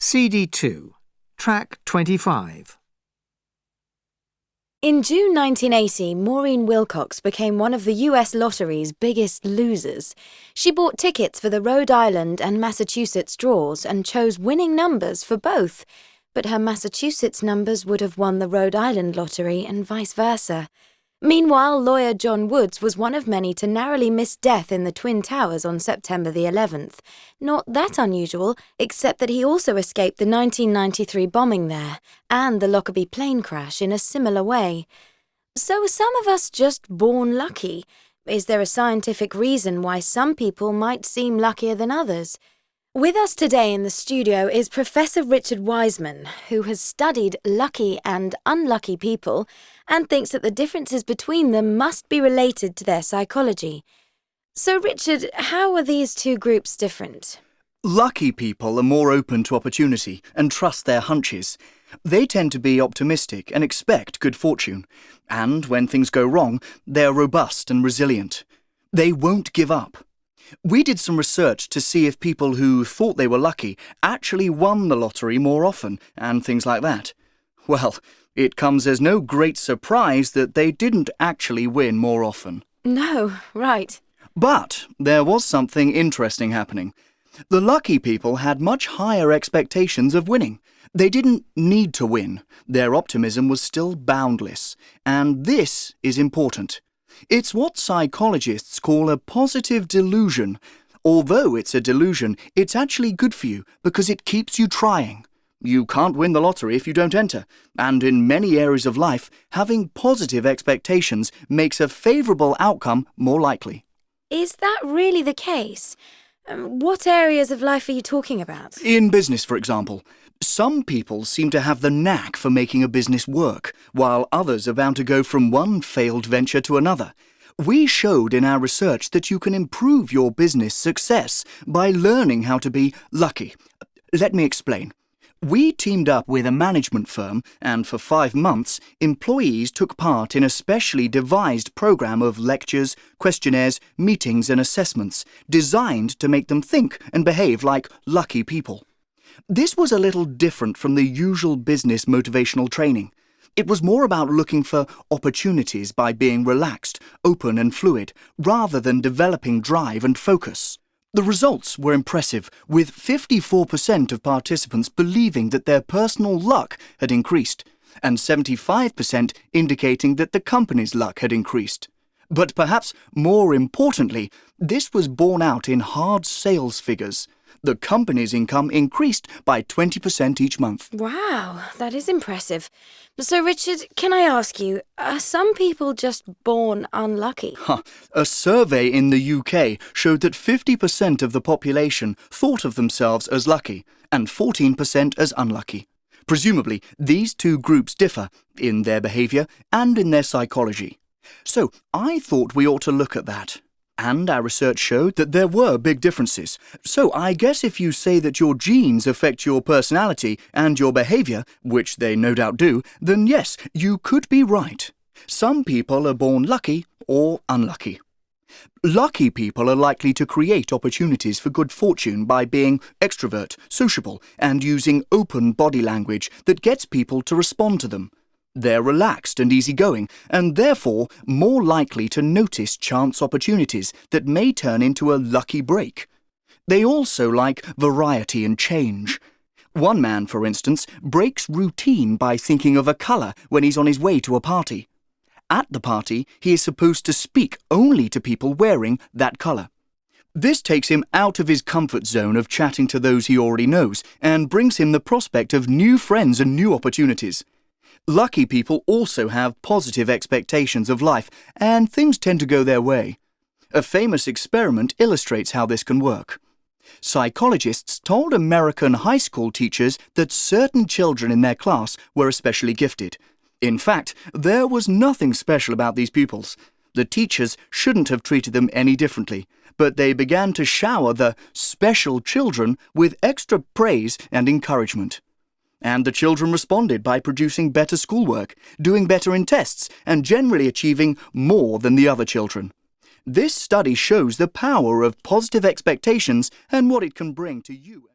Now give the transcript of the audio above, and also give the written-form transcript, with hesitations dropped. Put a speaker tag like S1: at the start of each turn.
S1: CD2, Track 25.
S2: In June 1980, Maureen Wilcox became one of the US lottery's biggest losers. She bought tickets for the Rhode Island and Massachusetts draws and chose winning numbers for both, but her Massachusetts numbers would have won the Rhode Island lottery and vice versa. Meanwhile, lawyer John Woods was one of many to narrowly miss death in the Twin Towers on September the 11th. Not that unusual, except that he also escaped the 1993 bombing there and the Lockerbie plane crash in a similar way. So are some of us just born lucky? Is there a scientific reason why some people might seem luckier than others? With us today in the studio is Professor Richard Wiseman, who has studied lucky and unlucky people and thinks that the differences between them must be related to their psychology. So, Richard, how are these two groups different?
S3: Lucky people are more open to opportunity and trust their hunches. They tend to be optimistic and expect good fortune. And when things go wrong, they're robust and resilient. They won't give up. We did some research to see if people who thought they were lucky actually won the lottery more often and things like that. Well, it comes as no great surprise that they didn't actually win more often.
S2: No, right.
S3: But there was something interesting happening. The lucky people had much higher expectations of winning. They didn't need to win. Their optimism was still boundless. And this is important. It's what psychologists call a positive delusion. Although it's a delusion, it's actually good for you because it keeps you trying. You can't win the lottery if you don't enter, and in many areas of life, having positive expectations makes a favourable outcome more likely.
S2: Is that really the case? What areas of life are you talking about?
S3: In business, for example. Some people seem to have the knack for making a business work, while others are bound to go from one failed venture to another. We showed in our research that you can improve your business success by learning how to be lucky. Let me explain. We teamed up with a management firm, and for 5 months, employees took part in a specially devised program of lectures, questionnaires, meetings and assessments designed to make them think and behave like lucky people. This was a little different from the usual business motivational training. It was more about looking for opportunities by being relaxed, open and fluid, rather than developing drive and focus. The results were impressive, with 54% of participants believing that their personal luck had increased, and 75% indicating that the company's luck had increased. But perhaps more importantly, this was borne out in hard sales figures. The company's income increased by 20% each month.
S2: Wow, that is impressive. So, Richard, can I ask you, are some people just born unlucky?
S3: A survey in the UK showed that 50% of the population thought of themselves as lucky and 14% as unlucky. Presumably, these two groups differ in their behaviour and in their psychology. So, I thought we ought to look at that. And our research showed that there were big differences. So I guess if you say that your genes affect your personality and your behaviour, which they no doubt do, then yes, you could be right. Some people are born lucky or unlucky. Lucky people are likely to create opportunities for good fortune by being extrovert, sociable, and using open body language that gets people to respond to them. They're relaxed and easygoing, and therefore more likely to notice chance opportunities that may turn into a lucky break. They also like variety and change. One man, for instance, breaks routine by thinking of a colour when he's on his way to a party. At the party, he is supposed to speak only to people wearing that colour. This takes him out of his comfort zone of chatting to those he already knows and brings him the prospect of new friends and new opportunities. Lucky people also have positive expectations of life, and things tend to go their way. A famous experiment illustrates how this can work. Psychologists told American high school teachers that certain children in their class were especially gifted. In fact, there was nothing special about these pupils. The teachers shouldn't have treated them any differently, but they began to shower the special children with extra praise and encouragement. And the children responded by producing better schoolwork, doing better in tests, and generally achieving more than the other children. This study shows the power of positive expectations and what it can bring to you.